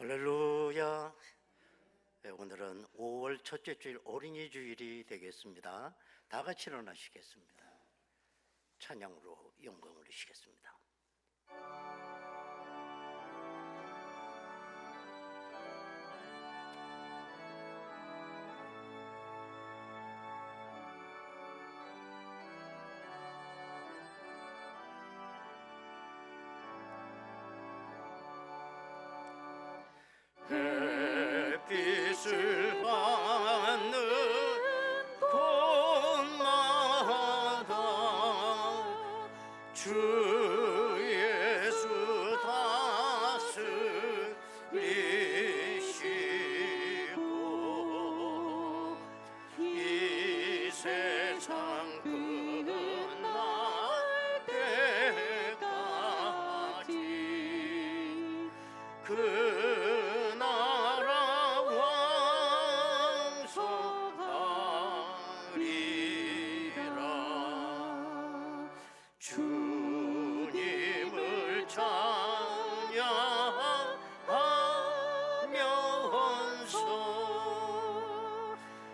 할렐루야. 네, 오늘은 5월 첫째 주일 어린이 주일이 되겠습니다. 다 같이 일어나시겠습니다. 찬양으로 영광을 올리시겠습니다. 햇빛을 받는 곳마다 주 예수 다스리시고 이 세상 끝날 때까지 그 나라 왕성하리라. 주님을 찬양하면서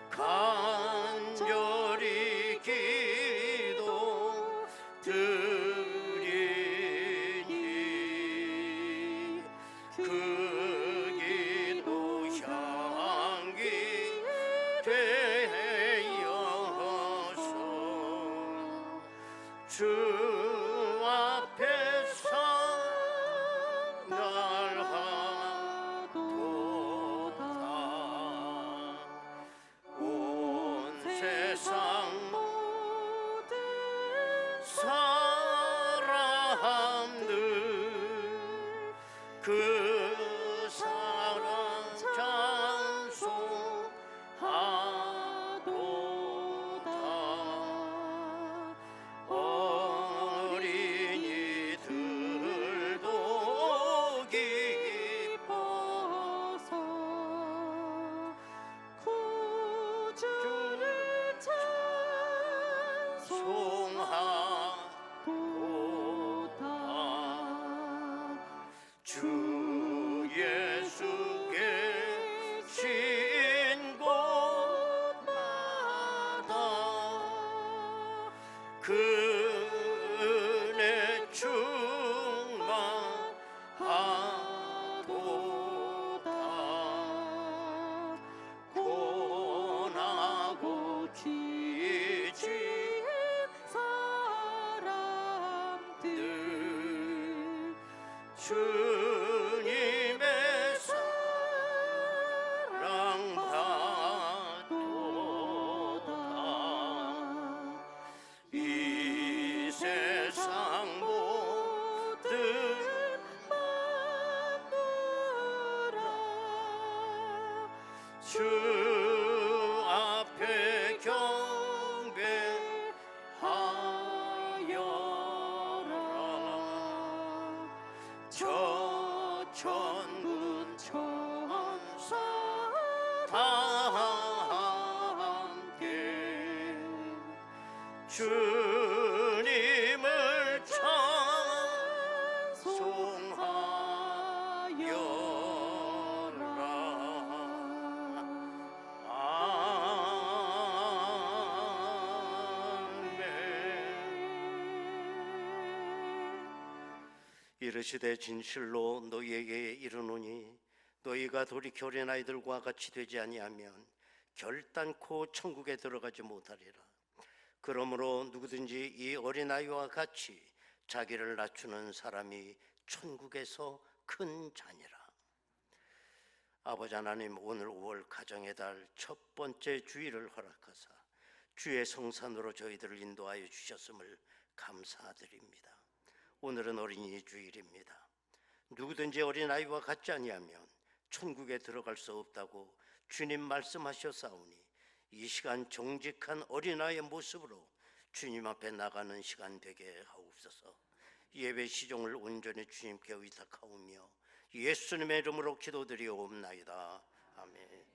간절히 기도 드리니 그 기도 향기 되어서 주 앞에 상달하도다. 온 세상 모든 사람들 그 사랑 찬송하도다. 어린이들도 기뻐서 구주를 찬송하도다. 주 예수 계신 곳마다 그 은혜 충만하도다. 고난하고 지친 사람들 주님의 사랑 받도다. 이 세상 모든 마누라 주 앞에 경배하여라. 저 천군 천사 다 함께 주님을 찬송하여라. 아멘. 이르시되 진실로 너희에게 이르노니 너희가 돌이켜 어린아이들과 같이 되지 아니하면 결단코 천국에 들어가지 못하리라. 그러므로 누구든지 이 어린아이와 같이 자기를 낮추는 사람이 천국에서 큰 자니라. 아버지 하나님, 오늘 5월 가정의 달 첫 번째 주일을 허락하사 주의 성산으로 저희들을 인도하여 주셨음을 감사드립니다. 오늘은 어린이 주일입니다. 누구든지 어린아이와 같지 아니하면 천국에 들어갈 수 없다고 주님 말씀하셨사오니 이 시간 정직한 어린아이의 모습으로 주님 앞에 나가는 시간 되게 하옵소서. 예배 시종을 온전히 주님께 의탁하오며 예수님의 이름으로 기도드리옵나이다. 아멘.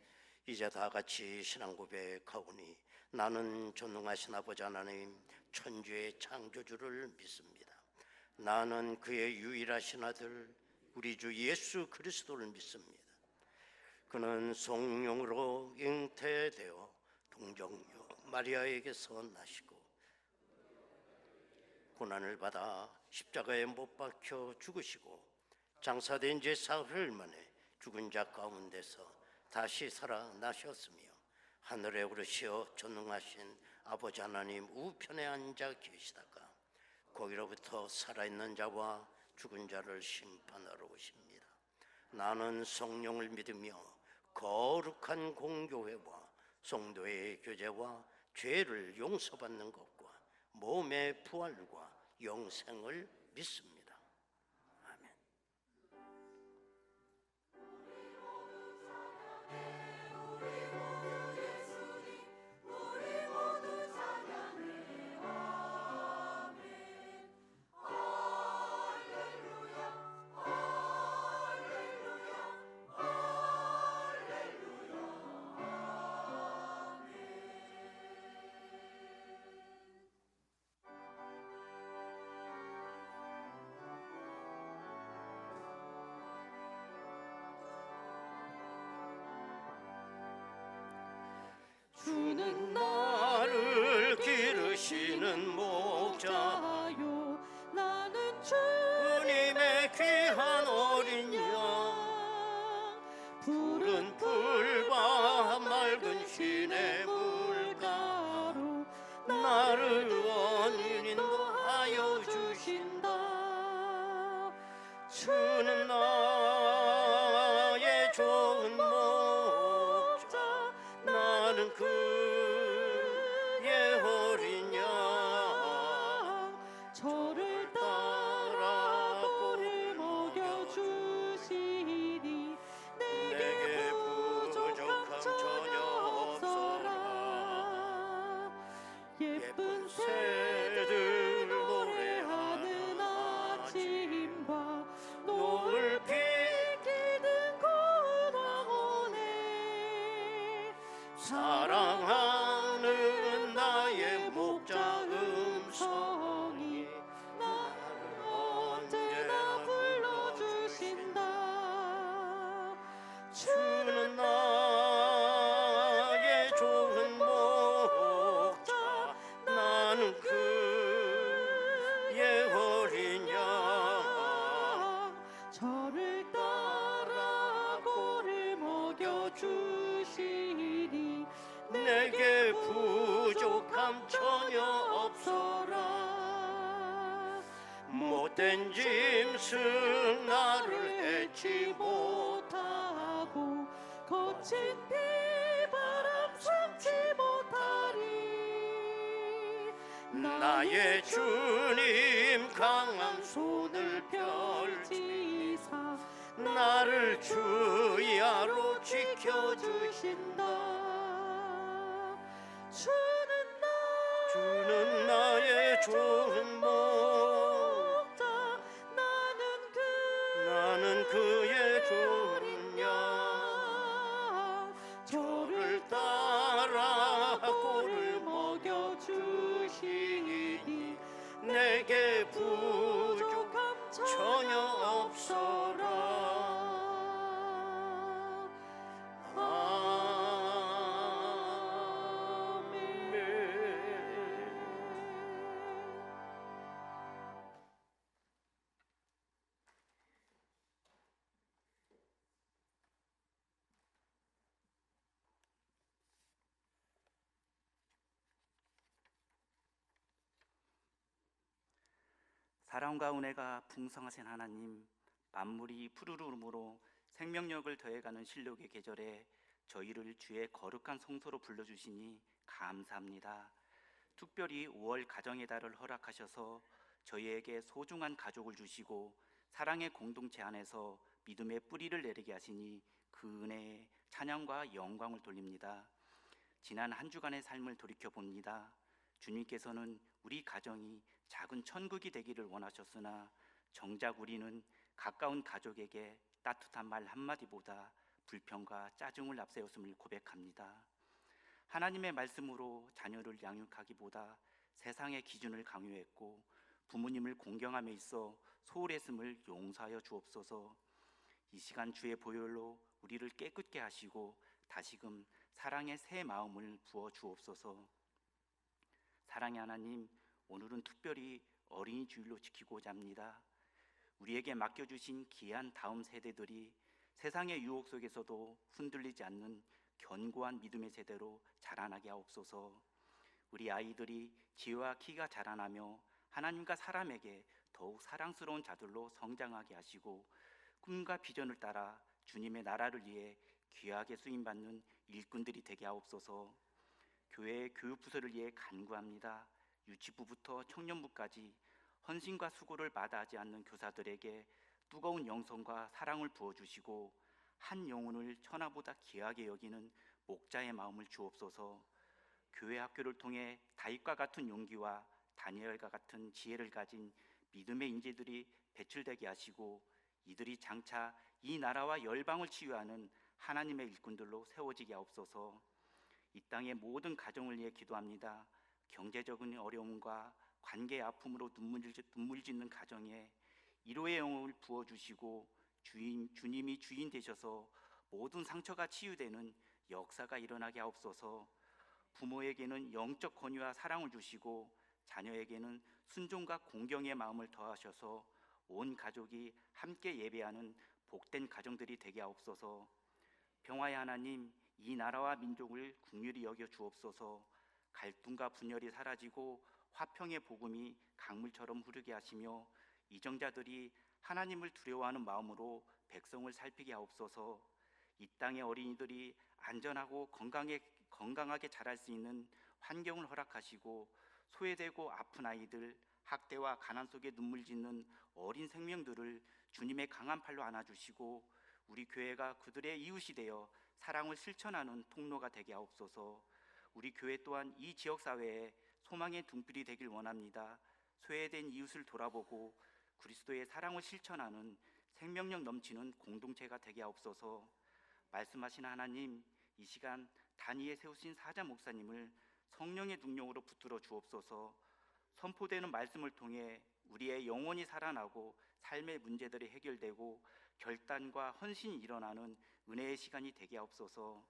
이제 다 같이 신앙 고백하오니 나는 전능하신 아버지 하나님 천주의 창조주를 믿습니다. 나는 그의 유일하신 아들 우리 주 예수 그리스도를 믿습니다. 그는 성령으로 잉태되어 동정녀 마리아에게서 나시고 고난을 받아 십자가에 못 박혀 죽으시고 장사된 지 사흘 만에 죽은 자 가운데서 다시 살아나셨으며 하늘에 오르시어 전능하신 아버지 하나님 우편에 앉아 계시다가 거기로부터 살아있는 자와 죽은 자를 심판하러 오십니다. 나는 성령을 믿으며 거룩한 공교회와 성도의 교제와 죄를 용서받는 것과 몸의 부활과 영생을 믿습니다. 아멘. 주는 나를 기르시는 목자요 나는 주님의 귀한 어린 양 푸른 풀과 맑은 시내 물가로 나를 원히 인도하여 주신다. 주는 나의 좋은 목자 나는 그의 어린 양 저를 따라 꼴을 먹여주시니 내게 부족함 전혀 없어라. 예쁜 새들 노래하는 아침과 노을 비키는 고당원에 사랑하는 나의 목자 음성이 나를 언제나 불러주신다. 주는 나의 좋은 목자 나는 그의 어린 양 저를 따라 꼴을 먹여주시니 내게 부족함 전혀 없어라. 못된 짐승 나를 해치 못하고 거친 비바람 삼지 못하리. 나의 주님 강한 손을 펼치사 나를 주야로 지켜주신다. 주는 나의 좋은 목자 나는 그의 좋은 양 저를 따라 꼴을 먹여주시니 내게 부족함 전혀 없어라. 사랑과 은혜가 풍성하신 하나님, 만물이 푸르름으로 생명력을 더해가는 신력의 계절에 저희를 주의 거룩한 성소로 불러주시니 감사합니다. 특별히 5월 가정의 달을 허락하셔서 저희에게 소중한 가족을 주시고 사랑의 공동체 안에서 믿음의 뿌리를 내리게 하시니 그 은혜에 찬양과 영광을 돌립니다. 지난 한 주간의 삶을 돌이켜봅니다. 주님께서는 우리 가정이 작은 천국이 되기를 원하셨으나 정작 우리는 가까운 가족에게 따뜻한 말 한마디보다 불평과 짜증을 앞세웠음을 고백합니다. 하나님의 말씀으로 자녀를 양육하기보다 세상의 기준을 강요했고 부모님을 공경함에 있어 소홀했음을 용서하여 주옵소서. 이 시간 주의 보혈로 우리를 깨끗게 하시고 다시금 사랑의 새 마음을 부어 주옵소서. 사랑의 하나님, 오늘은 특별히 어린이 주일로 지키고자 합니다. 우리에게 맡겨주신 귀한 다음 세대들이 세상의 유혹 속에서도 흔들리지 않는 견고한 믿음의 세대로 자라나게 하옵소서. 우리 아이들이 지혜와 키가 자라나며 하나님과 사람에게 더욱 사랑스러운 자들로 성장하게 하시고 꿈과 비전을 따라 주님의 나라를 위해 귀하게 쓰임받는 일꾼들이 되게 하옵소서. 교회의 교육부서를 위해 간구합니다. 유치부부터 청년부까지 헌신과 수고를 마다하지 않는 교사들에게 뜨거운 영성과 사랑을 부어주시고 한 영혼을 천하보다 귀하게 여기는 목자의 마음을 주옵소서. 교회 학교를 통해 다윗과 같은 용기와 다니엘과 같은 지혜를 가진 믿음의 인재들이 배출되게 하시고 이들이 장차 이 나라와 열방을 치유하는 하나님의 일꾼들로 세워지게 하옵소서. 이 땅의 모든 가정을 위해 기도합니다. 경제적인 어려움과 관계의 아픔으로 눈물 짓는 가정에 위로의 영혼을 부어주시고 주님이 주인 되셔서 모든 상처가 치유되는 역사가 일어나게 하옵소서. 부모에게는 영적 권위와 사랑을 주시고 자녀에게는 순종과 공경의 마음을 더하셔서 온 가족이 함께 예배하는 복된 가정들이 되게 하옵소서. 평화의 하나님, 이 나라와 민족을 긍휼히 여겨 주옵소서. 갈등과 분열이 사라지고 화평의 복음이 강물처럼 흐르게 하시며 이정자들이 하나님을 두려워하는 마음으로 백성을 살피게 하옵소서. 이 땅의 어린이들이 안전하고 건강하게 자랄 수 있는 환경을 허락하시고 소외되고 아픈 아이들, 학대와 가난 속에 눈물 짓는 어린 생명들을 주님의 강한 팔로 안아주시고 우리 교회가 그들의 이웃이 되어 사랑을 실천하는 통로가 되게 하옵소서. 우리 교회 또한 이 지역사회에 소망의 등불이 되길 원합니다. 소외된 이웃을 돌아보고 그리스도의 사랑을 실천하는 생명력 넘치는 공동체가 되게 하옵소서. 말씀하신 하나님, 이 시간 단위에 세우신 사자 목사님을 성령의 능력으로 붙들어 주옵소서. 선포되는 말씀을 통해 우리의 영혼이 살아나고 삶의 문제들이 해결되고 결단과 헌신이 일어나는 은혜의 시간이 되게 하옵소서.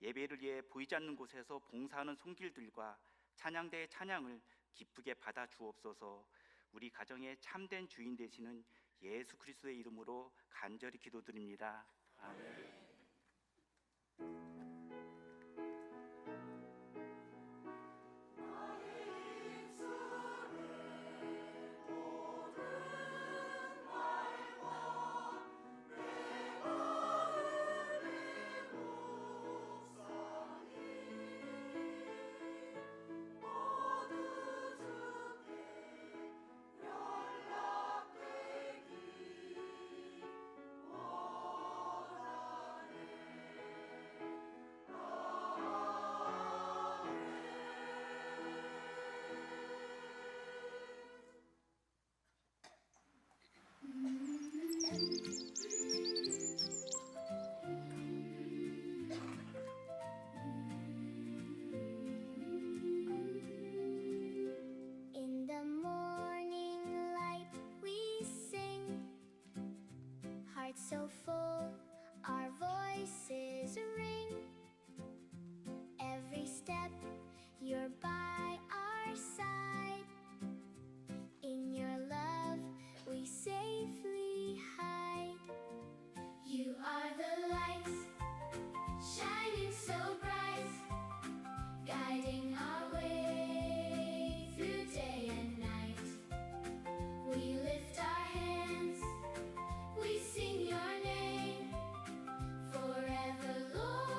예배를 위해 보이지 않는 곳에서 봉사하는 손길들과 찬양대의 찬양을 기쁘게 받아 주옵소서. 우리 가정의 참된 주인 되시는 예수 그리스도의 이름으로 간절히 기도드립니다. 아멘. In the morning light we sing, hearts so full our voices ring. Every step you're by our side, in your love we safely hide. You are the light, shining so bright, guiding our way through day and night. We lift our hands, we sing your name forever, Lord.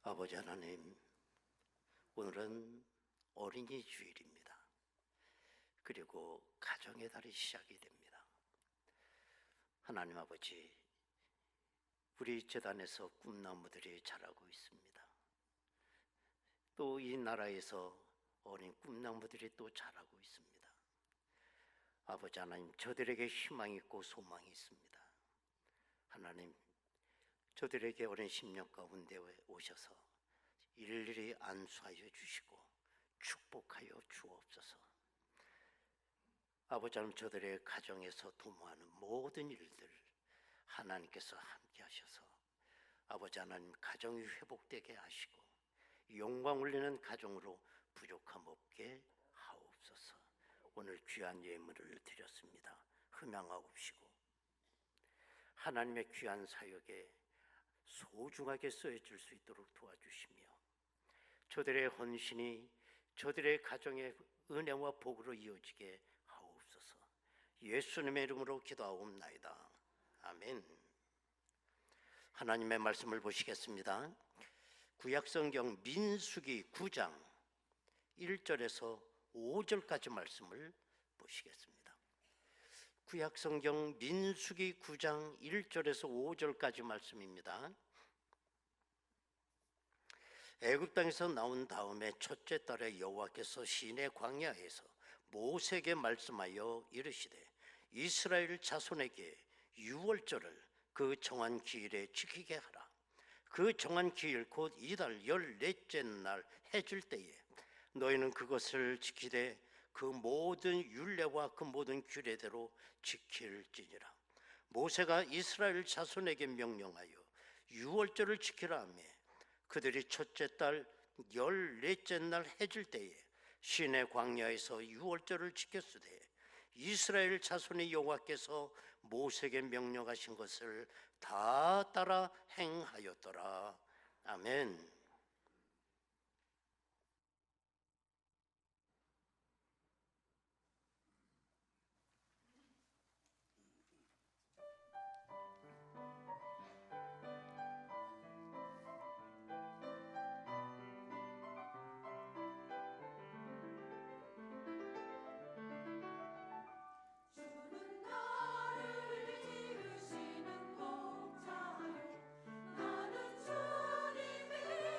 아버지 하나님, 오늘은 어린이 주일입니다. 그리고 가정의 달이 시작이 됩니다. 하나님 아버지, 우리 재단에서 꿈나무들이 자라고 있습니다. 또 이 나라에서 어린 꿈나무들이 또 자라고 있습니다. 아버지 하나님, 저들에게 희망이 있고 소망이 있습니다. 하나님, 저들에게 어린 심령 가운데 오셔서 일일이 안수하여 주시고 축복하여 주옵소서. 아버지 하나님, 저들의 가정에서 도모하는 모든 일들 하나님께서 함께 하셔서 아버지 하나님, 가정이 회복되게 하시고 영광 올리는 가정으로 부족함 없게 하옵소서. 오늘 귀한 예물을 드렸습니다. 흠양하옵시고 하나님의 귀한 사역에 소중하게 쓰여질 수 있도록 도와주시며 저들의 헌신이 저들의 가정의 은혜와 복으로 이어지게 하옵소서. 예수님의 이름으로 기도하옵나이다. 아멘. 하나님의 말씀을 보시겠습니다. 구약성경 민수기 9장 1절에서 5절까지 말씀을 보시겠습니다. 구약성경 민수기 9장 1절에서 5절까지 말씀입니다. 애굽 땅에서 나온 다음에 첫째 달에 여호와께서 시내 광야에서 모세에게 말씀하여 이르시되 이스라엘 자손에게 유월절을 그 정한 기일에 지키게 하라. 그 정한 기일 곧 이달 14째 날 해질 때에 너희는 그것을 지키되 그 모든 율례와 그 모든 규례대로 지킬지니라. 모세가 이스라엘 자손에게 명령하여 유월절을 지키라 하며 그들이 첫째 달 14째 날 해질 때에 시내 광야에서 유월절을 지켰으되 이스라엘 자손의 여호와께서 모세에게 명령하신 것을 다 따라 행하였더라. 아멘. 주는 나를 지으시는 목자요 나는 주님의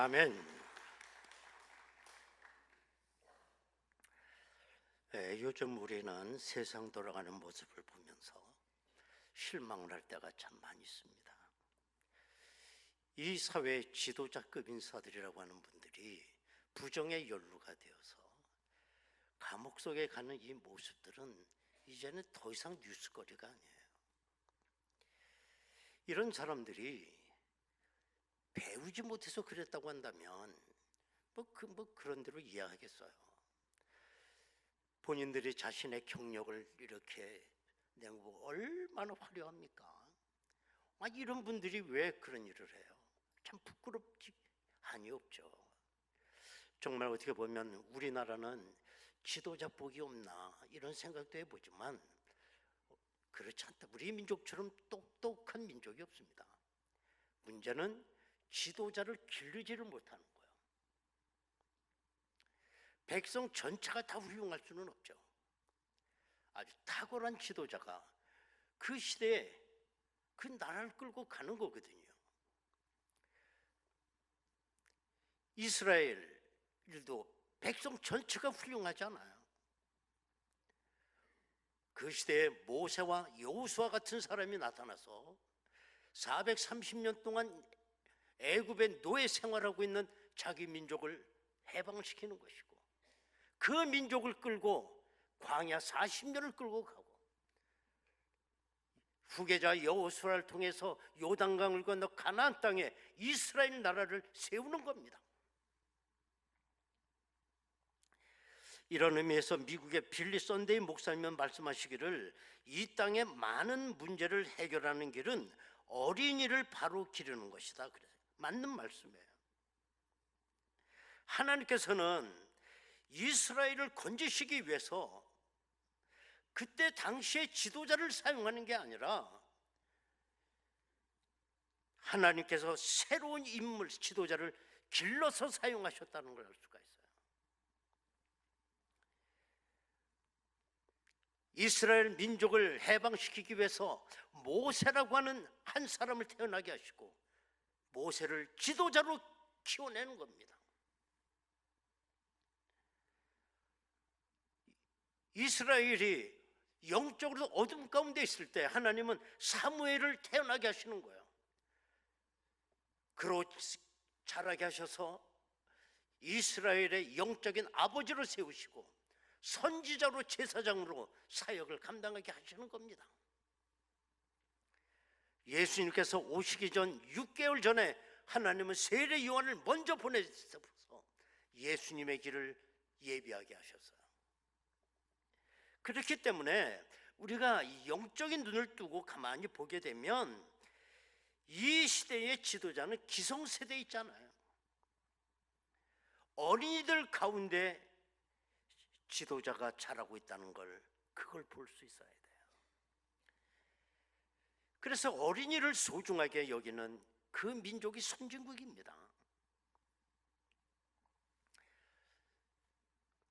아멘. 요즘 우리는 세상 돌아가는 모습을 보면서 실망을 할 때가 참 많이 있습니다. 이 사회의 지도자급 인사들이라고 하는 분들이 부정의 연루가 되어서 감옥 속에 가는 이 모습들은 이제는 더 이상 뉴스거리가 아니에요. 이런 사람들이 배우지 못해서 그랬다고 한다면 그런 대로 이해하겠어요. 본인들이 자신의 경력을 이렇게 내고 얼마나 화려합니까? 이런 분들이 왜 그런 일을 해요? 참 부끄럽지 한이 없죠. 정말 어떻게 보면 우리나라는 지도자 복이 없나 이런 생각도 해보지만 그렇지 않다. 우리 민족처럼 똑똑한 민족이 없습니다. 문제는 지도자를 기르지를 못하는 거예요. 백성 전체가 다 훌륭할 수는 없죠. 아주 탁월한 지도자가 그 시대에 그 나라를 끌고 가는 거거든요. 이스라엘도 백성 전체가 훌륭하지 않아요. 그 시대에 모세와 여호수아 같은 사람이 나타나서 430년 동안 애굽의 노예 생활하고 있는 자기 민족을 해방시키는 것이고, 그 민족을 끌고 광야 40년을 끌고 가고, 후계자 여호수아를 통해서 요단강을 건너 가나안 땅에 이스라엘 나라를 세우는 겁니다. 이런 의미에서 미국의 빌리 썬데이 목사님은 말씀하시기를, 이 땅의 많은 문제를 해결하는 길은 어린이를 바로 기르는 것이다. 그래요. 맞는 말씀이에요. 하나님께서는 이스라엘을 건지시기 위해서 그때 당시의 지도자를 사용하는 게 아니라 하나님께서 새로운 인물, 지도자를 길러서 사용하셨다는 걸 알 수가 있어요. 이스라엘 민족을 해방시키기 위해서 모세라고 하는 한 사람을 태어나게 하시고 모세를 지도자로 키워내는 겁니다. 이스라엘이 영적으로 어둠 가운데 있을 때 하나님은 사무엘을 태어나게 하시는 거예요. 그로 자라게 하셔서 이스라엘의 영적인 아버지로 세우시고 선지자로, 제사장으로 사역을 감당하게 하시는 겁니다. 예수님께서 오시기 전 6개월 전에 하나님은 세례 요한을 먼저 보내셔서 예수님의 길을 예비하게 하셨어요. 그렇기 때문에 우리가 영적인 눈을 뜨고 가만히 보게 되면 이 시대의 지도자는 기성세대에 있잖아요. 어린이들 가운데 지도자가 자라고 있다는 걸, 그걸 볼 수 있어야 돼요. 그래서 어린이를 소중하게 여기는 그 민족이 선진국입니다.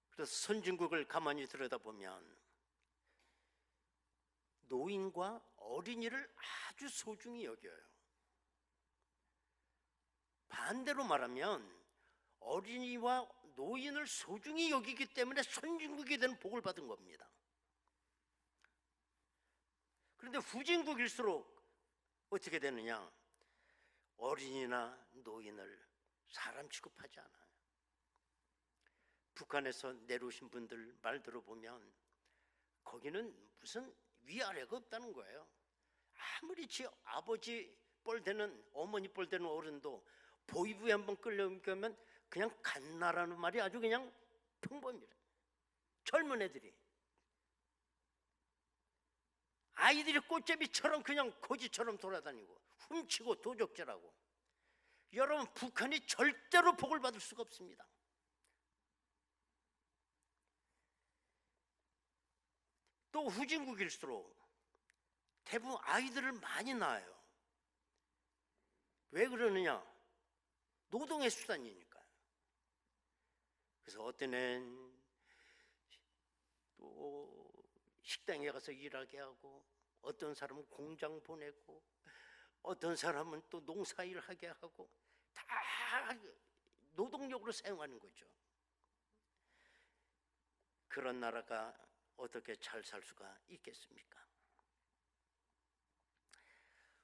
그래서 선진국을 가만히 들여다보면 노인과 어린이를 아주 소중히 여겨요. 반대로 말하면 어린이와 노인을 소중히 여기기 때문에 선진국이 되는 복을 받은 겁니다. 그런데 후진국일수록 어떻게 되느냐? 어린이나 노인을 사람 취급하지 않아요. 북한에서 내려오신 분들 말 들어보면 거기는 무슨 위아래가 없다는 거예요. 아무리 지 아버지 뻘 되는, 어머니 뻘 되는 어른도 보이부에 한번 끌려오면 그냥 갓나라는 말이 아주 그냥 평범이래. 젊은 애들이, 아이들이 꽃제비처럼 그냥 거지처럼 돌아다니고 훔치고 도적질하고. 여러분, 북한이 절대로 복을 받을 수가 없습니다. 또 후진국일수록 대부분 아이들을 많이 낳아요. 왜 그러느냐? 노동의 수단이니까요. 그래서 어떤 애는 또 식당에 가서 일하게 하고, 어떤 사람은 공장 보내고, 어떤 사람은 또 농사일 하게 하고, 다 노동력으로 사용하는 거죠. 그런 나라가 어떻게 잘 살 수가 있겠습니까?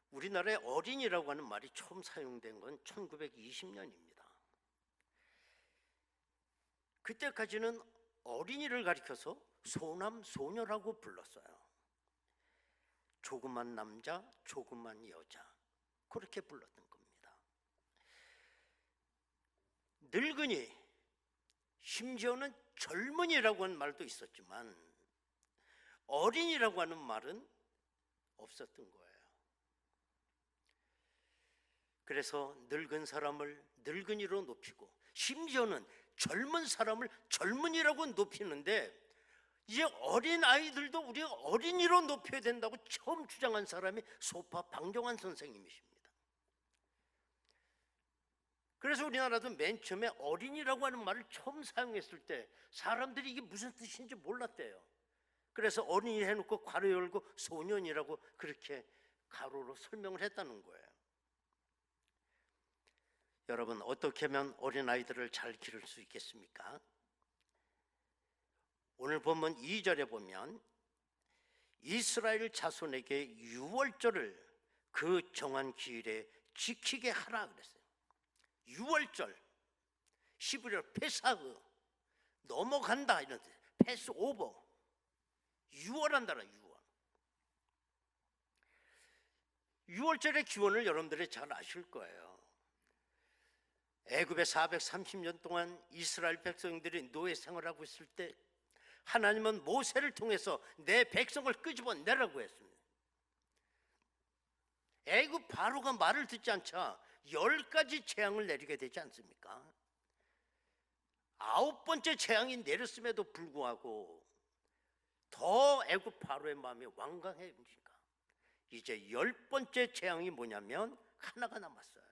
우리나라에 어린이라고 하는 말이 처음 사용된 건 1920년입니다. 그때까지는 어린이를 가리켜서 소남, 소녀라고 불렀어요. 조그만 남자, 조그만 여자, 그렇게 불렀던 겁니다. 늙은이, 심지어는 젊은이라고 하는 말도 있었지만 어린이라고 하는 말은 없었던 거예요. 그래서 늙은 사람을 늙은이로 높이고 심지어는 젊은 사람을 젊은이라고 높이는데, 이제 어린 아이들도 우리가 어린이로 높여야 된다고 처음 주장한 사람이 소파 방정환 선생님이십니다. 그래서 우리나라도 맨 처음에 어린이라고 하는 말을 처음 사용했을 때 사람들이 이게 무슨 뜻인지 몰랐대요. 그래서 어린이 해놓고 괄호 열고 소년이라고 그렇게 가로로 설명을 했다는 거예요. 여러분, 어떻게 하면 어린아이들을 잘 기를 수 있겠습니까? 오늘 본문 2절에 보면 이스라엘 자손에게 유월절을 그 정한 기일에 지키게 하라 그랬어요. 유월절, 히브리어로 페사흐, 넘어간다 이런 뜻, 패스오버, 유월한다라. 유월절의 기원을 여러분들이 잘 아실 거예요. 애굽에 430년 동안 이스라엘 백성들이 노예 생활하고 있을 때 하나님은 모세를 통해서 내 백성을 끄집어내라고 했습니다. 애굽 바로가 말을 듣지 않자 10가지 재앙을 내리게 되지 않습니까? 9번째 재앙이 내렸음에도 불구하고 더 애굽 바로의 마음이 완강해지니까 이제 10번째 재앙이 뭐냐면 하나가 남았어요.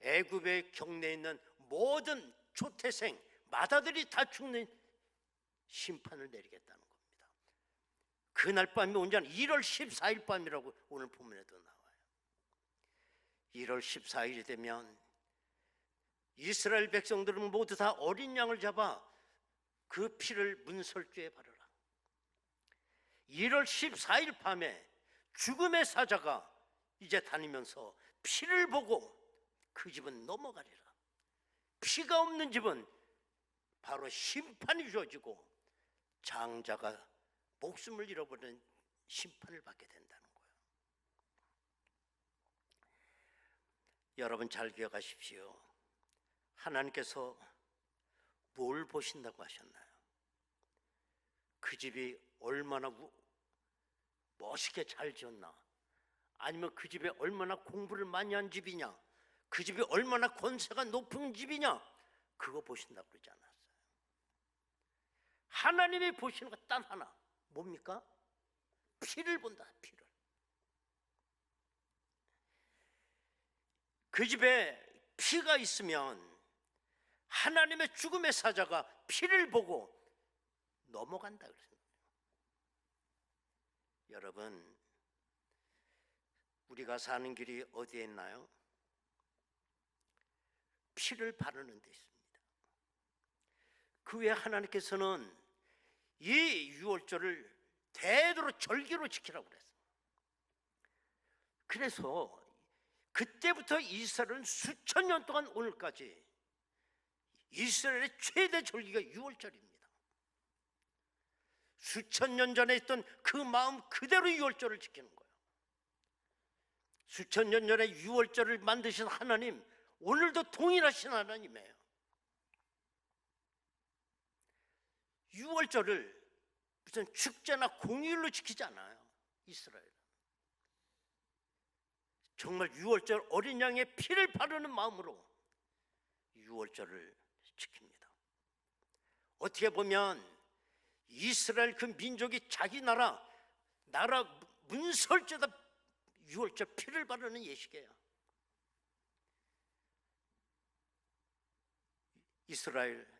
애굽의 경내에 있는 모든 초태생 마다들이 다 죽는 심판을 내리겠다는 겁니다. 그날 밤이 언제나 1월 14일 밤이라고 오늘 본문에도 나와요. 1월 14일이 되면 이스라엘 백성들은 모두 다 어린 양을 잡아 그 피를 문설주에 바르라. 1월 14일 밤에 죽음의 사자가 이제 다니면서 피를 보고 그 집은 넘어가리라. 피가 없는 집은 바로 심판이 주어지고 장자가 목숨을 잃어버리는 심판을 받게 된다는 거예요. 여러분 잘 기억하십시오. 하나님께서 뭘 보신다고 하셨나요? 그 집이 얼마나 멋있게 잘 지었나, 아니면 그 집에 얼마나 공부를 많이 한 집이냐, 그 집이 얼마나 권세가 높은 집이냐, 그거 보신다고 그러지 않았어요. 하나님이 보시는 것 단 하나, 뭡니까? 피를 본다. 피를. 그 집에 피가 있으면 하나님의 죽음의 사자가 피를 보고 넘어간다 그랬어요. 여러분, 우리가 사는 길이 어디에 있나요? 피를 바르는 데 있습니다. 그 외에 하나님께서는 이 유월절을 대대로 절기로 지키라고 그랬어요. 그래서 그때부터 이스라엘은 수천 년 동안 오늘까지 이스라엘의 최대 절기가 유월절입니다. 수천 년 전에 있던 그 마음 그대로 유월절을 지키는 거예요. 수천 년 전에 유월절을 만드신 하나님, 오늘도 동일하신 하나님이에요. 유월절을 무슨 축제나 공휴일로 지키지 않아요. 이스라엘은 정말 유월절 어린 양의 피를 바르는 마음으로 유월절을 지킵니다. 어떻게 보면 이스라엘 그 민족이 자기 나라 문설주에다 유월절 피를 바르는 예식이에요. 이스라엘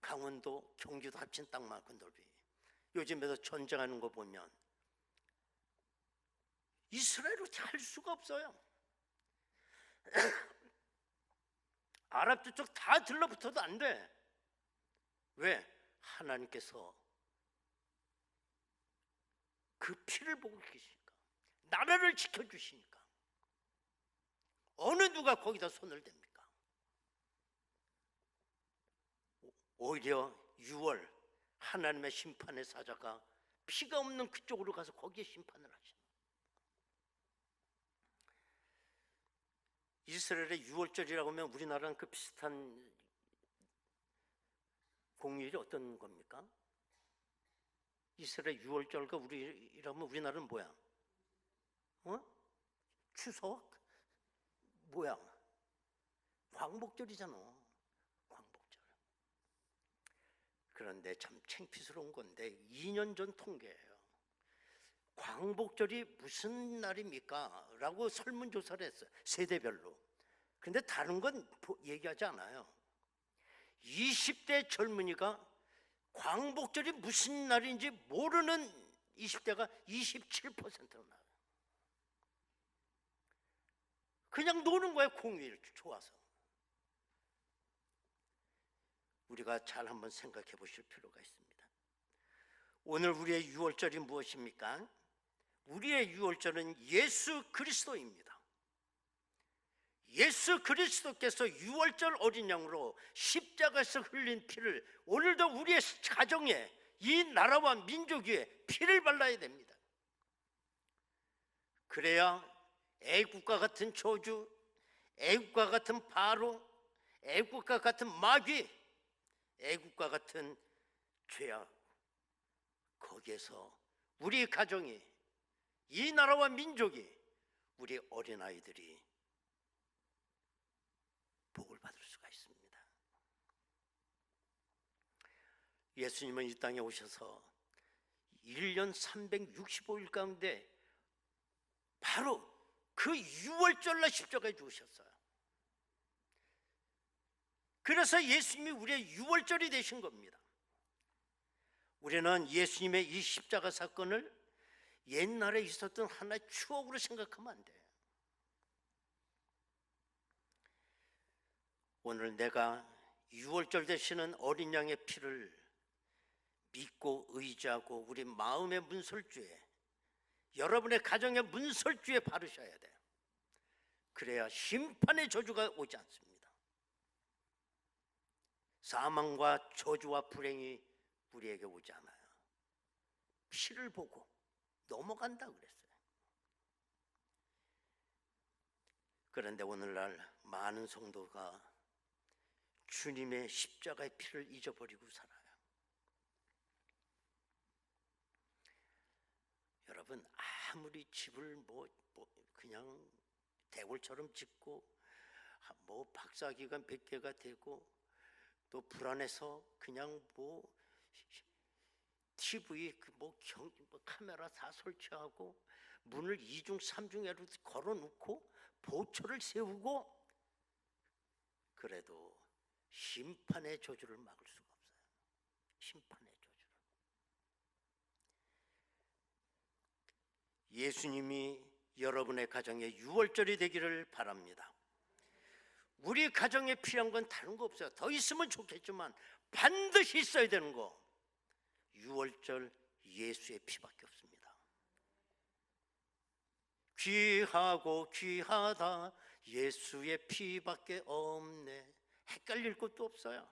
강원도 경기도 합친 땅만큼 넓이, 요즘에도 전쟁하는 거 보면 이스라엘 어떻게 할 수가 없어요. 아랍 쪽 다 들러붙어도 안 돼. 왜? 하나님께서 그 피를 보고 계시니까, 나라를 지켜주시니까. 어느 누가 거기다 손을 댑니까? 오히려 6월 하나님의 심판의 사자가 피가 없는 그쪽으로 가서 거기에 심판을 하시는. 이스라엘의 6월절이라고 하면 우리나라는 그 비슷한 공휴일이 어떤 겁니까? 이스라엘 6월절과 우리라면 우리나라는 뭐야? 추석? 뭐야? 광복절이잖아. 광복절. 그런데 참 창피스러운 건데 2년 전 통계예요. 광복절이 무슨 날입니까? 라고 설문조사를 했어요. 세대별로. 근데 다른 건 얘기하지 않아요. 20대 젊은이가 광복절이 무슨 날인지 모르는 20대가 27%로 나와요. 그냥 노는 거예요. 공휴일 좋아서. 우리가 잘 한번 생각해 보실 필요가 있습니다. 오늘 우리의 6월절이 무엇입니까? 우리의 6월절은 예수 그리스도입니다. 예수 그리스도께서 6월절 어린 양으로 십자가에서 흘린 피를 오늘도 우리의 가정에, 이 나라와 민족 위에 피를 발라야 됩니다. 그래야 애국과 같은 저주, 애국과 같은 바로, 애국과 같은 마귀, 애국과 같은 죄악, 거기에서 우리 가정이, 이 나라와 민족이, 우리 어린아이들이 복을 받을 수가 있습니다. 예수님은 이 땅에 오셔서 1년 365일 가운데 바로 그 6월절날 십자가에 죽으셨어요. 그래서 예수님이 우리의 6월절이 되신 겁니다. 우리는 예수님의 이 십자가 사건을 옛날에 있었던 하나의 추억으로 생각하면 안 돼요. 오늘 내가 6월절 되시는 어린 양의 피를 믿고 의지하고 우리 마음의 문설주에, 여러분의 가정의 문설주에 바르셔야 돼요. 그래야 심판의 저주가 오지 않습니다. 사망과 저주와 불행이 우리에게 오지 않아요. 피를 보고 넘어간다 그랬어요. 그런데 오늘날 많은 성도가 주님의 십자가의 피를 잊어버리고 살아요. 여러분, 아무리 집을 그냥 대골처럼 짓고 박사기가 몇 개가 되고 또 불안해서 그냥 TV 카메라 다 설치하고 문을 2중 3중으로 걸어놓고 보초를 세우고, 그래도 심판의 저주를 막을 수가 없어요. 심판의 저주를. 예수님이 여러분의 가정에 6월절이 되기를 바랍니다. 우리 가정에 필요한 건 다른 거 없어요. 더 있으면 좋겠지만 반드시 있어야 되는 거, 6월절 예수의 피밖에 없습니다. 귀하고 귀하다 예수의 피밖에 없네. 헷갈릴 것도 없어요.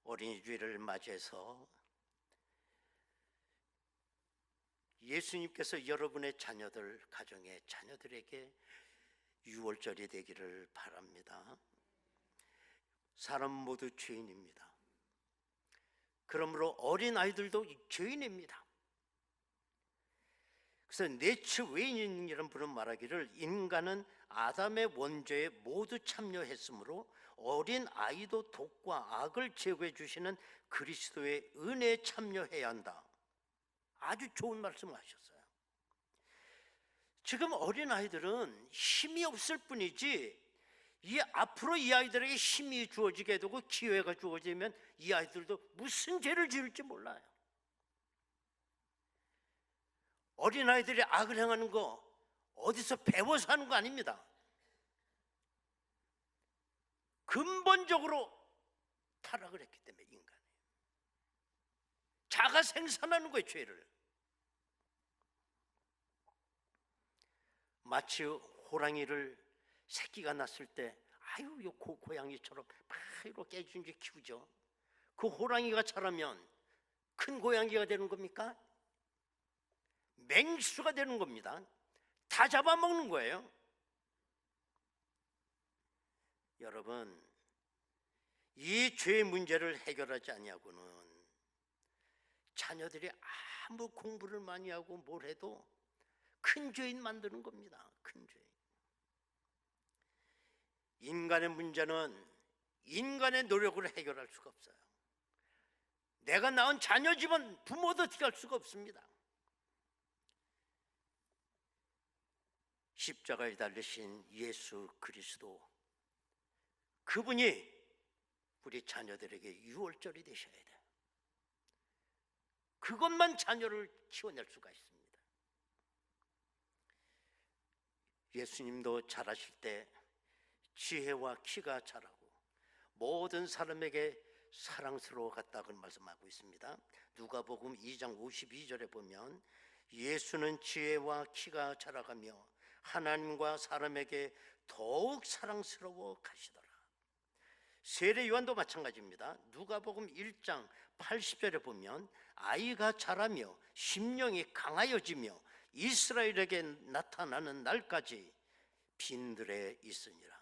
어린이주일을 맞이해서 예수님께서 여러분의 자녀들, 가정의 자녀들에게 6월절이 되기를 바랍니다. 사람 모두 죄인입니다. 그러므로 어린아이들도 죄인입니다. 그래서 네츠 웨인이라는 분은 말하기를, 인간은 아담의 원죄에 모두 참여했으므로 어린 아이도 독과 악을 제거해 주시는 그리스도의 은혜에 참여해야 한다. 아주 좋은 말씀을 하셨어요. 지금 어린 아이들은 힘이 없을 뿐이지, 앞으로 이 아이들에게 힘이 주어지게 되고 기회가 주어지면 이 아이들도 무슨 죄를 지을지 몰라요. 어린아이들이 악을 행하는 거 어디서 배워서 하는 거 아닙니다. 근본적으로 타락을 했기 때문에 인간이 자가 생산하는 거예요, 죄를. 마치 호랑이를 새끼가 났을 때 아유 요 고양이처럼 막 이렇게 깨준지 키우죠. 그 호랑이가 자라면 큰 고양이가 되는 겁니까? 맹수가 되는 겁니다. 다 잡아먹는 거예요. 여러분, 이 죄의 문제를 해결하지 아니하고는 자녀들이 아무 공부를 많이 하고 뭘 해도 큰 죄인 만드는 겁니다. 큰 죄인. 인간의 문제는 인간의 노력으로 해결할 수가 없어요. 내가 낳은 자녀 집안 부모도 어떻게 할 수가 없습니다. 십자가에 달리신 예수 그리스도, 그분이 우리 자녀들에게 유월절이 되셔야 돼요. 그것만 자녀를 키워낼 수가 있습니다. 예수님도 자라실 때 지혜와 키가 자라고 모든 사람에게 사랑스러워 갔다고 말씀하고 있습니다. 누가복음 2장 52절에 보면 예수는 지혜와 키가 자라가며 하나님과 사람에게 더욱 사랑스러워 가시더라. 세례 요한도 마찬가지입니다. 누가복음 1장 80절에 보면 아이가 자라며 심령이 강하여지며 이스라엘에게 나타나는 날까지 빈들에 있으니라.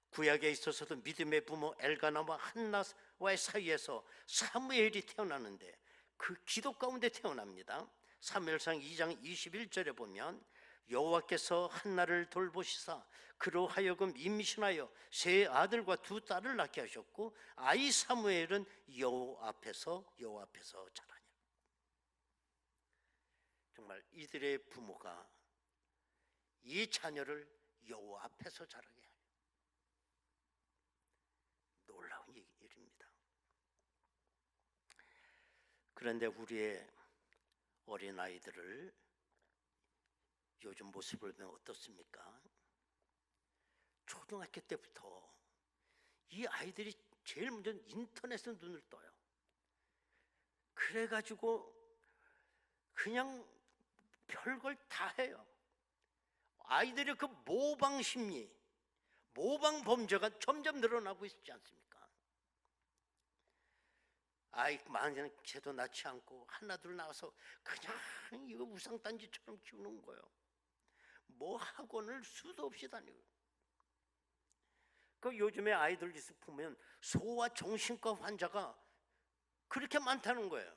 구약에 있어서도 믿음의 부모 엘가나와 한나와의 사이에서 사무엘이 태어나는데 그 기도 가운데 태어납니다. 사무엘상 2장 21절에 보면 여호와께서 한나를 돌보시사 그로 하여금 임신하여 세 아들과 두 딸을 낳게 하셨고 아이 사무엘은 여호와 앞에서 자라니라. 정말 이들의 부모가 이 자녀를 여호와 앞에서 자라게 하요. 놀라운 일입니다. 그런데 우리의 어린아이들을 요즘 모습을 보면 어떻습니까? 초등학교 때부터 이 아이들이 제일 먼저 인터넷에 눈을 떠요. 그래가지고 그냥 별걸 다 해요. 아이들의 그 모방 심리, 모방 범죄가 점점 늘어나고 있지 않습니까? 아이 많게도 낳지 않고 하나둘 낳아서 그냥 이거 우상단지처럼 키우는 거예요. 뭐 학원을 수도 없이 다니고. 그 요즘에 아이들 보면 소아 정신과 환자가 그렇게 많다는 거예요.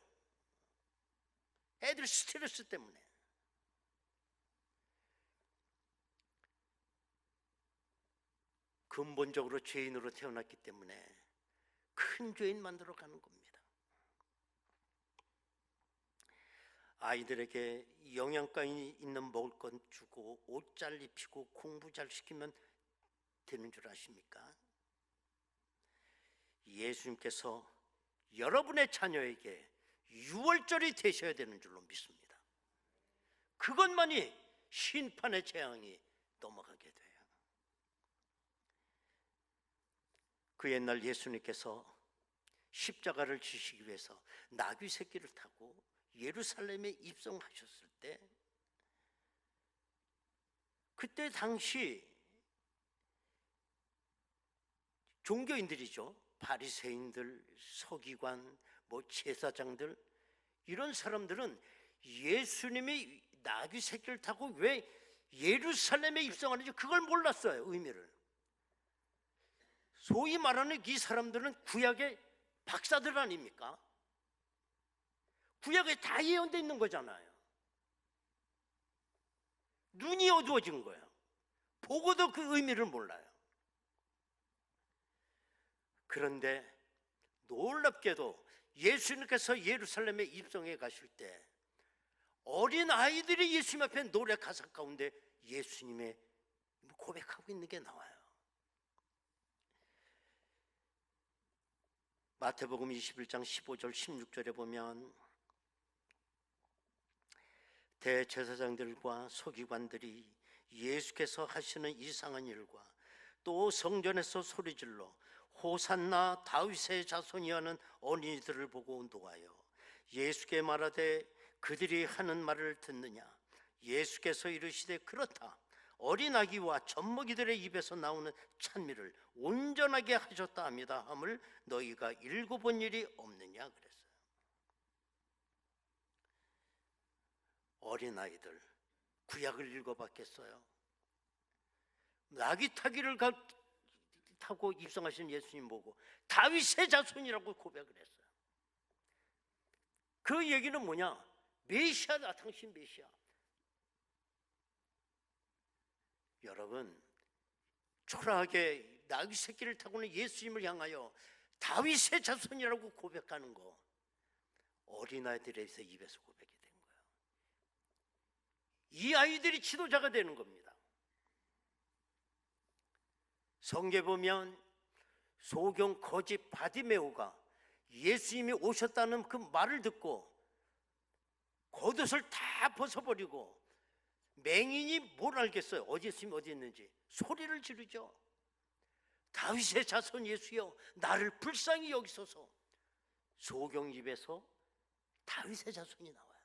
애들 스트레스 때문에. 근본적으로 죄인으로 태어났기 때문에 큰 죄인 만들어 가는 겁니다. 아이들에게 영양가 있는 먹을 것 주고 옷 잘 입히고 공부 잘 시키면 되는 줄 아십니까? 예수님께서 여러분의 자녀에게 유월절이 되셔야 되는 줄로 믿습니다. 그것만이 심판의 재앙이 넘어가게 돼요. 그 옛날 예수님께서 십자가를 지시기 위해서 나귀 새끼를 타고 예루살렘에 입성하셨을 때, 그때 당시 종교인들이죠. 바리새인들, 서기관, 제사장들, 이런 사람들은 예수님이 나귀 새끼를 타고 왜 예루살렘에 입성하는지 그걸 몰랐어요. 의미를. 소위 말하는 이 사람들은 구약의 박사들 아닙니까? 구약에 다 예언되어 있는 거잖아요. 눈이 어두워진 거예요. 보고도 그 의미를 몰라요. 그런데 놀랍게도 예수님께서 예루살렘에 입성해 가실 때 어린 아이들이 예수님 앞에 노래 가사 가운데 예수님의 고백하고 있는 게 나와요. 마태복음 21장 15절 16절에 보면 대제사장들과 서기관들이 예수께서 하시는 이상한 일과 또 성전에서 소리질러 호산나 다윗의 자손이 하는 어린이들을 보고 운동하여 예수께 말하되 그들이 하는 말을 듣느냐. 예수께서 이르시되 그렇다. 어린 아기와 젖먹이들의 입에서 나오는 찬미를 온전하게 하셨다 합니다 함을 너희가 읽어본 일이 없느냐 그랬어요. 어린아이들 구약을 읽어봤겠어요? 나귀 타기를 타고 입성하신 예수님 보고 다윗의 자손이라고 고백을 했어요. 그 얘기는 뭐냐? 메시아다. 당신 메시아. 여러분, 초라하게 나귀 새끼를 타고는 예수님을 향하여 다윗의 자손이라고 고백하는 거, 어린아이들의 입에서 고백이 된 거예요. 이 아이들이 지도자가 되는 겁니다. 성경에 보면 소경 거지 바디메오가 예수님이 오셨다는 그 말을 듣고 겉옷을 다 벗어버리고, 맹인이 뭘 알겠어요? 어디 있으면 어디 있는지. 소리를 지르죠. 다윗의 자손 예수여, 나를 불쌍히 여기소서. 소경 입에서 다윗의 자손이 나와요.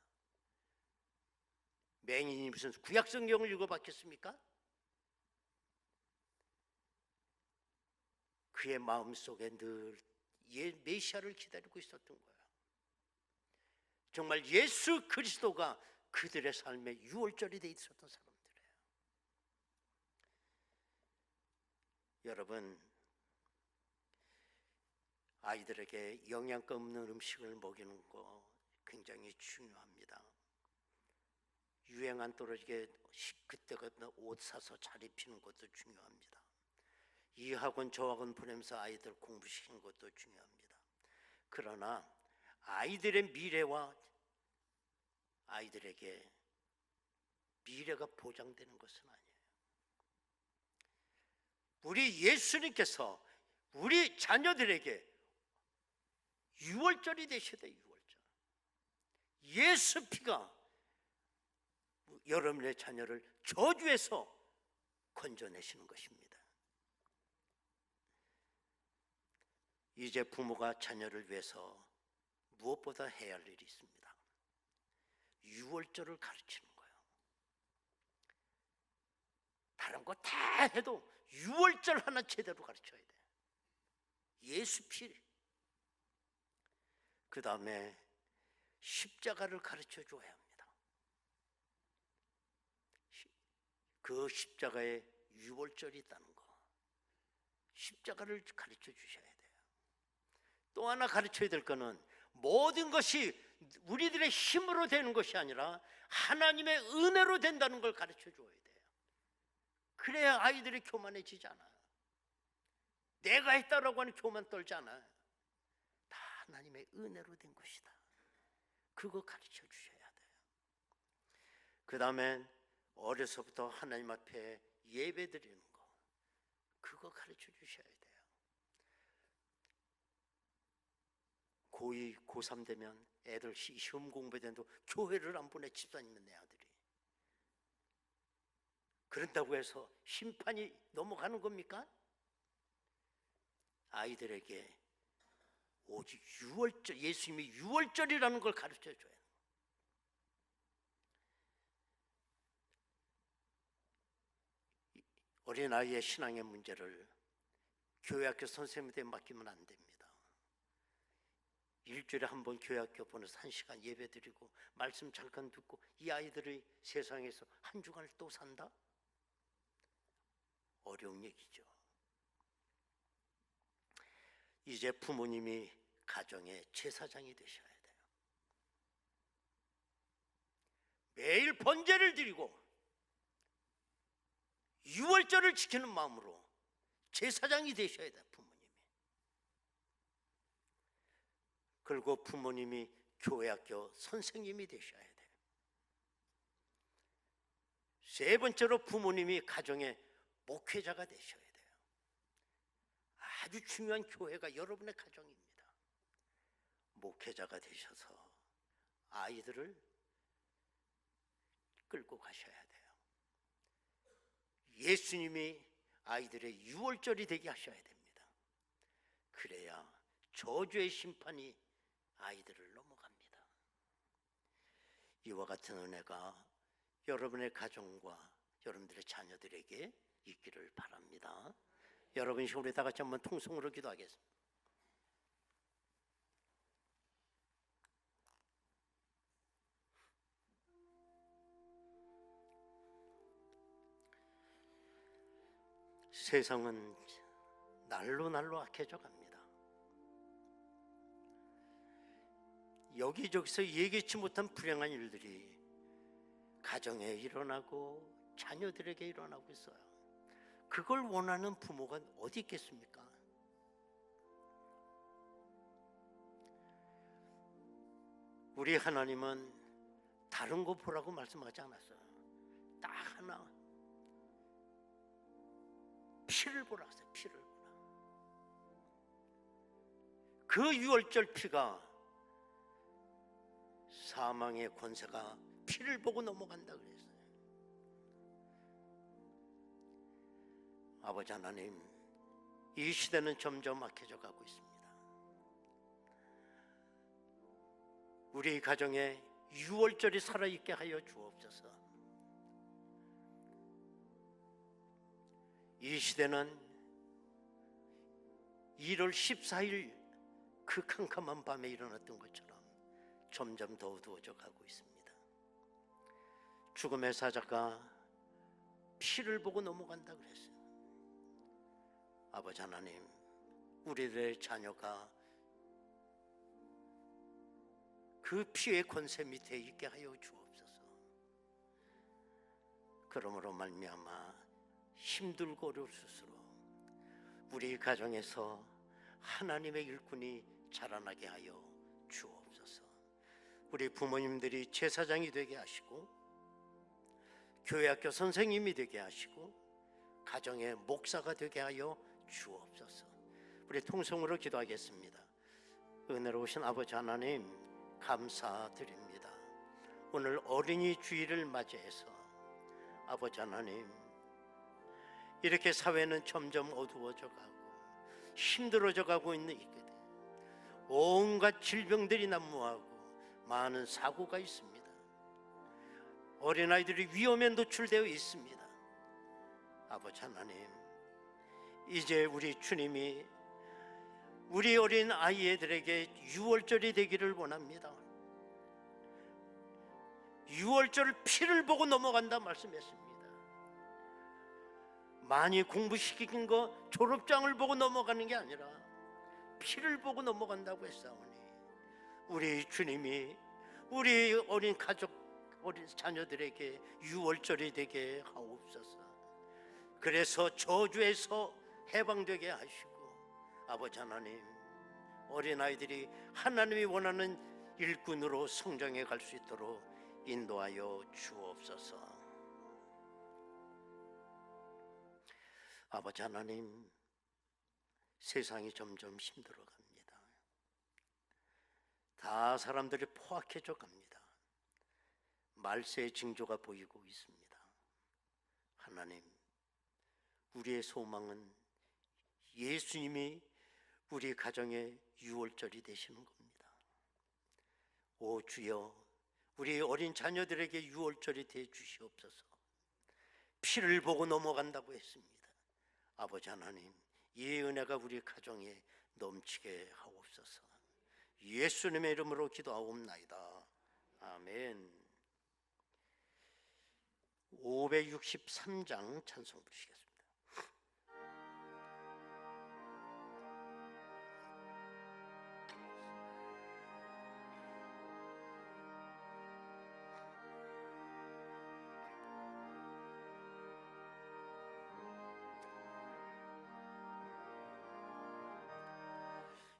맹인이 무슨 구약 성경을 읽어봤겠습니까? 그의 마음속에 늘 메시아를 기다리고 있었던 거예요. 정말 예수 그리스도가 그들의 삶의 유월절이 돼 있었던 사람들이에요. 여러분, 아이들에게 영양가 없는 음식을 먹이는 거 굉장히 중요합니다. 유행 안 떨어지게 그때가 옷 사서 잘 입히는 것도 중요합니다. 이 학원 저 학원 보내면서 아이들 공부시키는 것도 중요합니다. 그러나 아이들의 미래와 아이들에게 미래가 보장되는 것은 아니에요. 우리 예수님께서 우리 자녀들에게 유월절이 되셔야 돼요. 유월절. 예수 피가 여러분의 자녀를 저주에서 건져내시는 것입니다. 이제 부모가 자녀를 위해서 무엇보다 해야 할 일이 있습니다. 유월절을 가르치는 거예요. 다른 거 다 해도 유월절 하나 제대로 가르쳐야 돼. 예수 피. 그 다음에 십자가를 가르쳐 줘야 합니다. 그 십자가에 유월절이 있다는 거, 십자가를 가르쳐 주셔야 돼요. 또 하나 가르쳐야 될 거는 모든 것이 우리들의 힘으로 되는 것이 아니라 하나님의 은혜로 된다는 걸 가르쳐 줘야 돼요. 그래야 아이들이 교만해지지 않아요. 내가 했다라고 하는 교만 떨지 않아요. 다 하나님의 은혜로 된 것이다. 그거 가르쳐 주셔야 돼요. 그 다음에 어려서부터 하나님 앞에 예배 드리는 거, 그거 가르쳐 주셔야 돼요. 고2, 고3 되면 애들 시험 공부되는데 교회를 안 보내. 집사님은 내 아들이. 그런다고 해서 심판이 넘어가는 겁니까? 아이들에게 오직 유월절, 예수님이 유월절이라는 걸 가르쳐줘야 해요. 어린아이의 신앙의 문제를 교회학교 선생님한테 맡기면 안 됩니다. 일주일에 한 번 교회학교 보내서 1시간 예배 드리고 말씀 잠깐 듣고 이 아이들이 세상에서 한 주간을 또 산다? 어려운 얘기죠. 이제 부모님이 가정의 제사장이 되셔야 돼요. 매일 번제를 드리고 유월절을 지키는 마음으로 제사장이 되셔야 돼요. 부모님이. 그리고 부모님이 교회학교 선생님이 되셔야 돼요. 세 번째로 부모님이 가정의 목회자가 되셔야 돼요. 아주 중요한 교회가 여러분의 가정입니다. 목회자가 되셔서 아이들을 끌고 가셔야 돼요. 예수님이 아이들의 유월절이 되게 하셔야 됩니다. 그래야 저주의 심판이 아이들을 넘어갑니다. 이와 같은 은혜가 여러분의 가정과 여러분들의 자녀들에게 있기를 바랍니다. 여러분, 우리 다 같이 한번 통성으로 기도하겠습니다. 세상은 날로 날로 악해져 갑니다. 여기저기서 예기치 못한 불행한 일들이 가정에 일어나고 자녀들에게 일어나고 있어요. 그걸 원하는 부모가 어디 있겠습니까? 우리 하나님은 다른 거 보라고 말씀하지 않았어요. 딱 하나, 피를 보라 했어요. 피를 보라. 그 유월절 피가 사망의 권세가 피를 보고 넘어간다 그랬어요. 아버지 하나님, 이 시대는 점점 악해져 가고 있습니다. 우리 가정에 유월절이 살아있게 하여 주옵소서. 이 시대는 1월 14일 그 캄캄한 밤에 일어났던 것처럼 점점 더 어두워져 가고 있습니다. 죽음의 사자가 피를 보고 넘어간다 그랬어요. 아버지 하나님, 우리들의 자녀가 그 피의 권세 밑에 있게 하여 주옵소서. 그러므로 말미암아 힘들고 어려울수록 우리 가정에서 하나님의 일꾼이 자라나게 하여 주옵소서. 우리 부모님들이 제사장이 되게 하시고 교회학교 선생님이 되게 하시고 가정의 목사가 되게 하여 주옵소서. 우리 통성으로 기도하겠습니다. 은혜로우신 아버지 하나님, 감사드립니다. 오늘 어린이 주일을 맞이해서 아버지 하나님, 이렇게 사회는 점점 어두워져 가고 힘들어져 가고 있는 이때 온갖 질병들이 난무하고 많은 사고가 있습니다. 어린아이들이 위험에 노출되어 있습니다. 아버지 하나님, 이제 우리 주님이 우리 어린 아이들에게 유월절이 되기를 원합니다. 유월절 피를 보고 넘어간다 말씀했습니다. 많이 공부시킨 거 졸업장을 보고 넘어가는 게 아니라 피를 보고 넘어간다고 했사오니 우리 주님이 우리 어린 가족, 어린 자녀들에게 유월절이 되게 하옵소서. 그래서 저주에서 해방되게 하시고 아버지 하나님, 어린아이들이 하나님이 원하는 일꾼으로 성장해 갈 수 있도록 인도하여 주옵소서. 아버지 하나님, 세상이 점점 힘들어갑니다. 다 사람들이 포악해져 갑니다. 말세의 징조가 보이고 있습니다. 하나님, 우리의 소망은 예수님이 우리 가정의 유월절이 되시는 겁니다. 오 주여, 우리 어린 자녀들에게 유월절이 되어 주시옵소서. 피를 보고 넘어간다고 했습니다. 아버지 하나님, 이 은혜가 우리 가정에 넘치게 하옵소서. 예수님의 이름으로 기도하옵나이다. 아멘. 563장 찬송 부르시겠습니다.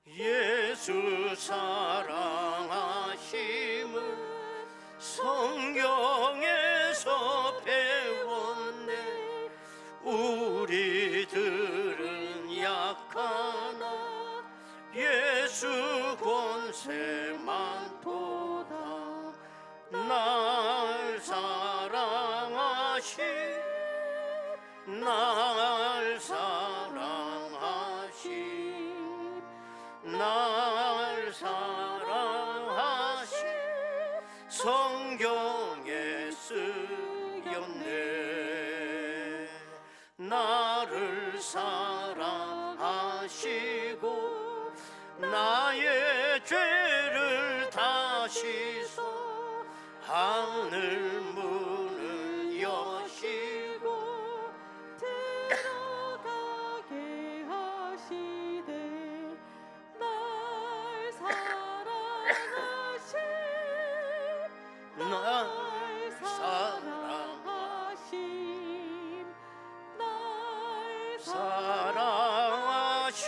예수 사랑하심을 성경에서 배웠네. 우리들은 약하나 예수 권세만 보다. 날 사랑하신 날 나를 사랑하시고 나의 죄를 다시소 하늘 문을 여시고 들어가게 하시되 날 사랑하심 날 사랑하심 날 사랑하신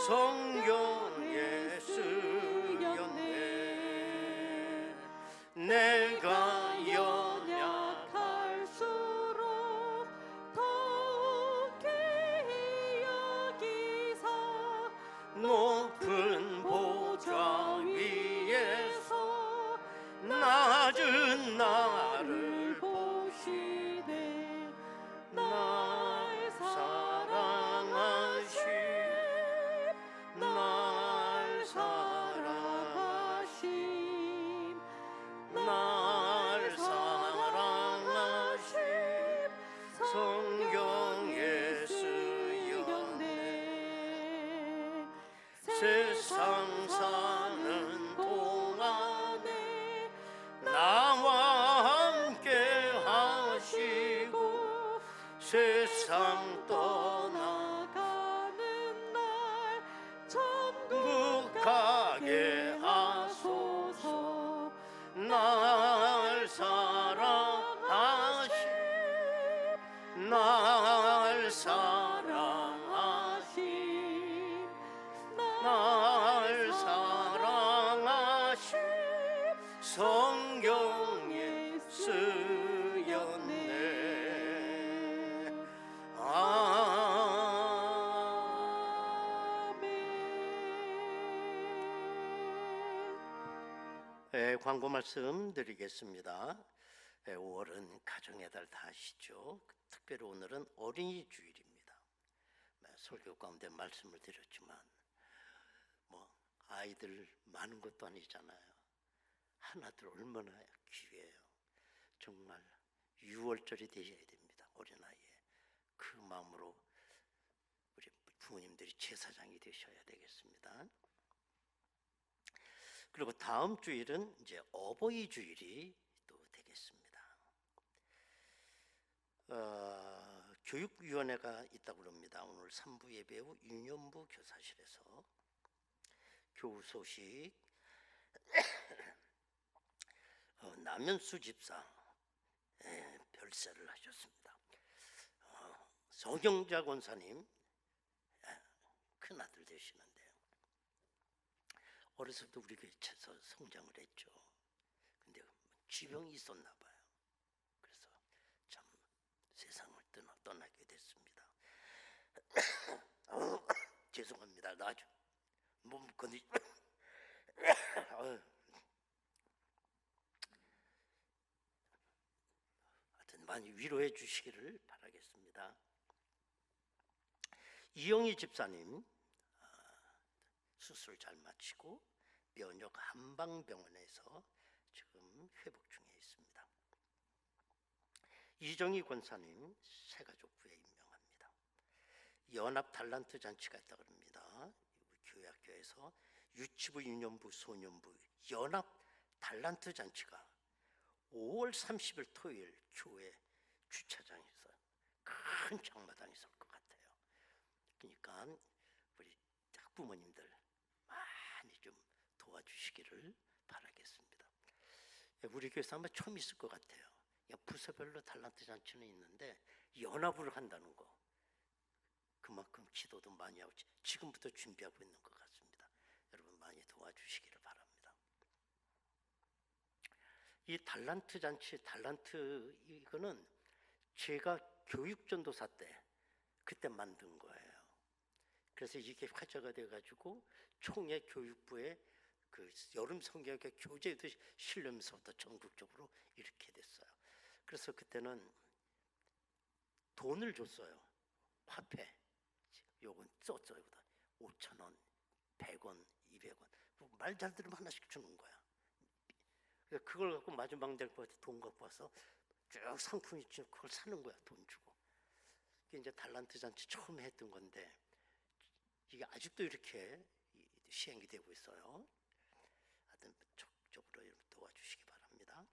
성경에 쓰였네 내가 연약할수록 더욱 귀히 여기사 높은 보좌 위에서 낮은 나를 보시되 날 사랑하신 날 사랑하신 날 사랑하신 성경에 쓰였네 세상 사는 동안에 나와 함께 하시고 세상 떠나가는 날 천국 가게 하소서 날 사랑하신 날 사랑하신 날 사랑하신 성경에 쓰였네 아멘. 광고 말씀 드리겠습니다. 5월은 가정의 달 다 아시죠? 특별히 오늘은 어린이 주일입니다. 설교 가운데 말씀을 드렸지만 아이들 많은 것도 아니잖아요. 하나들 얼마나 귀해요. 정말 6월절이 되셔야 됩니다. 어린아이에 그 마음으로 우리 부모님들이 제사장이 되셔야 되겠습니다. 그리고 다음 주일은 이제 어버이 주일이 또 되겠습니다. 교육위원회가 있다고 그럽니다. 오늘 3부 예배 후 유년부 교사실에서 교우 소식 남현수 집사 별세를 하셨습니다. 서경자 권사님 큰아들 되시는데요. 어렸을 때 우리 교회에서 성장을 했죠. 근데 지병이 있었나 봐요. 그래서 참 세상을 떠나게 됐습니다. 죄송합니다. 나 아주 몸 건디 하여튼 많이 위로해 주시기를 바라겠습니다. 이영희 집사님 수술 잘 마치고 면역 한방병원에서 지금 회복 중에 있습니다. 이정희 권사님 새가족부에 임명합니다. 연합 달란트 잔치가 있다고 합니다. 교회학교에서 유치부, 유년부, 소년부 연합 달란트 잔치가 5월 30일 토요일 교회 주차장에서 큰 장마당에 있을 것 같아요. 그러니까 우리 학부모님들 많이 좀 도와주시기를 바라겠습니다. 우리 교회에서 아마 처음 있을 것 같아요. 부서별로 달란트 잔치는 있는데 연합을 한다는 거 그만큼 기도도 많이 하고 지금부터 준비하고 있는 것 같습니다. 여러분 많이 도와주시기를 바랍니다. 이 달란트 잔치, 달란트 이거는 제가 교육전도사 때 그때 만든 거예요. 그래서 이게 화제가 돼가지고 총회 교육부에 그 여름 성경학교 교재도 실려면서부터 전국적으로 이렇게 됐어요. 그래서 그때는 돈을 줬어요. 화폐. 요건 썼어요. 5,000원, 100원, 200원. 말 잘 들으면 하나씩 주는 거야. 그걸 갖고 마지막 될 것 같아 돈 갖고 와서 쭉 상품 있지 그걸 사는 거야 돈 주고. 그게 이제 달란트 잔치 처음 했던 건데 이게 아직도 이렇게 시행이 되고 있어요. 하여튼 적극적으로 도와주시기 바랍니다.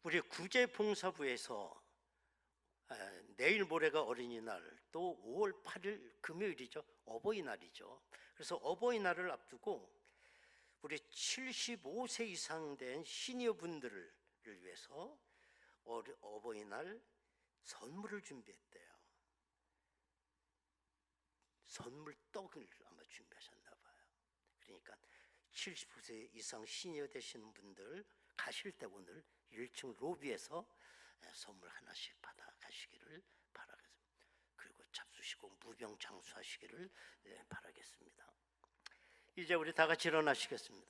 우리 구제봉사부에서 내일 모레가 어린이날, 또 5월 8일 금요일이죠. 어버이날이죠. 그래서 어버이날을 앞두고 우리 75세 이상 된 시니어분들을 위해서 어버이날 선물을 준비했대요. 선물 떡을 아마 준비하셨나 봐요. 그러니까 75세 이상 시니어 되시는 분들 가실 때 오늘 1층 로비에서 선물 하나씩 받아 가시기를 바라겠습니다. 그리고 잡수시고 무병장수하시기를 바라겠습니다. 이제 우리 다 같이 일어나시겠습니다.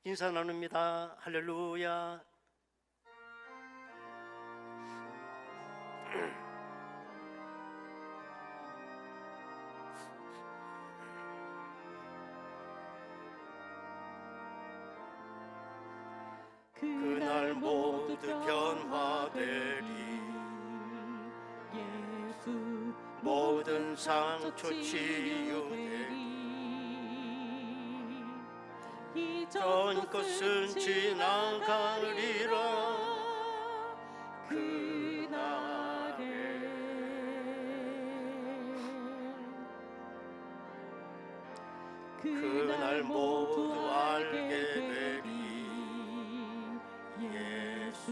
인사 나눕니다. 할렐루야. 그날 모두 변화되리. 예수 모든 상처 치유되리. 전 것은 지나가리라. 그날 모두 알게 되리. 예수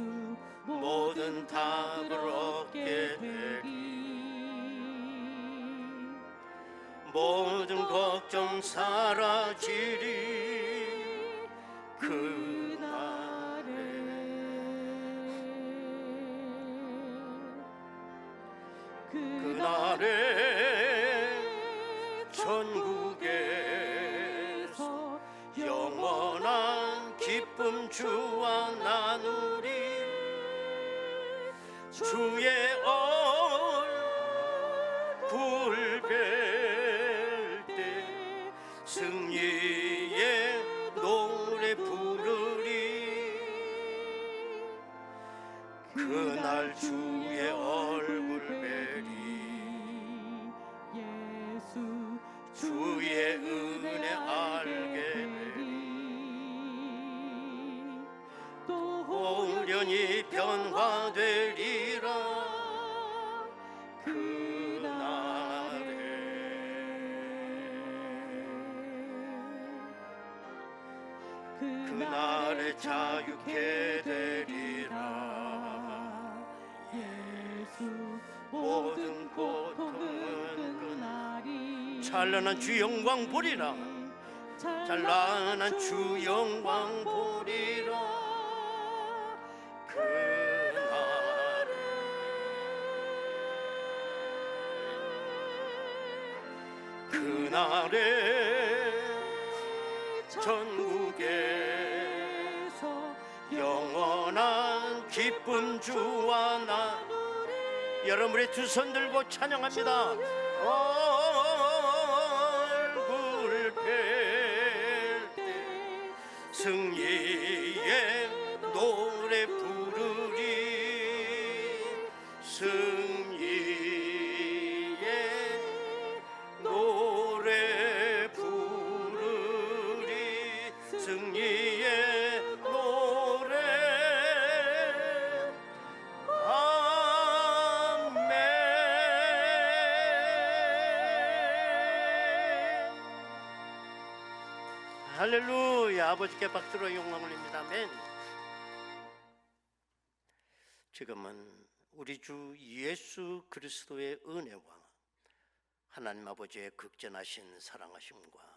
모든 답을 얻게 되리. 모든 걱정 사라지리. 그날에 천국에서 영원한 기쁨 주와 나누리. 주의 얼굴 뵐 때 승리의 노래 부르리. 그날 주의 얼굴 뵈리. 예수 주의 은혜 알게 되리. 또 온전히 변화되리라. 그날에 자유케 되리라. 예수 모든 고통은 그날이 찬란한 주 영광 보리라. 찬란한 주 영광 보리라. 그날에 전국에서 영원한 기쁨 주와 나. 여러분의 두 손 들고 찬양합니다. 얼굴 뵐 때 승리의 노래 부르리. 승리의 노래 부르리. 승리의 노래. 아멘. 할렐루야. 아버지께 박수로 영광 올립니다. 아멘. 지금은 우리 주 예수 그리스도의 은혜와 하나님 아버지의 극전하신 사랑하심과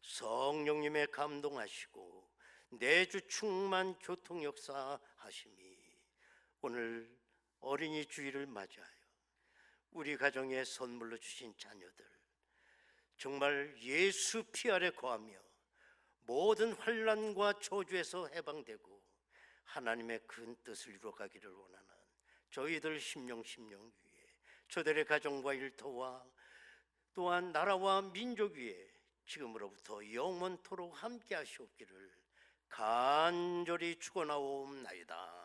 성령님의 감동하시고 내주 충만 교통 역사하심이 오늘 어린이 주일을 맞이하여 우리 가정에 선물로 주신 자녀들 정말 예수 피 아래 거하며 모든 환난과 저주에서 해방되고 하나님의 큰 뜻을 이루어가기를 원하는 저희들 심령 위에 저들의 가정과 일터와 또한 나라와 민족 위에 지금으로부터 영원토록 함께 하시옵기를 간절히 축원하옵나이다.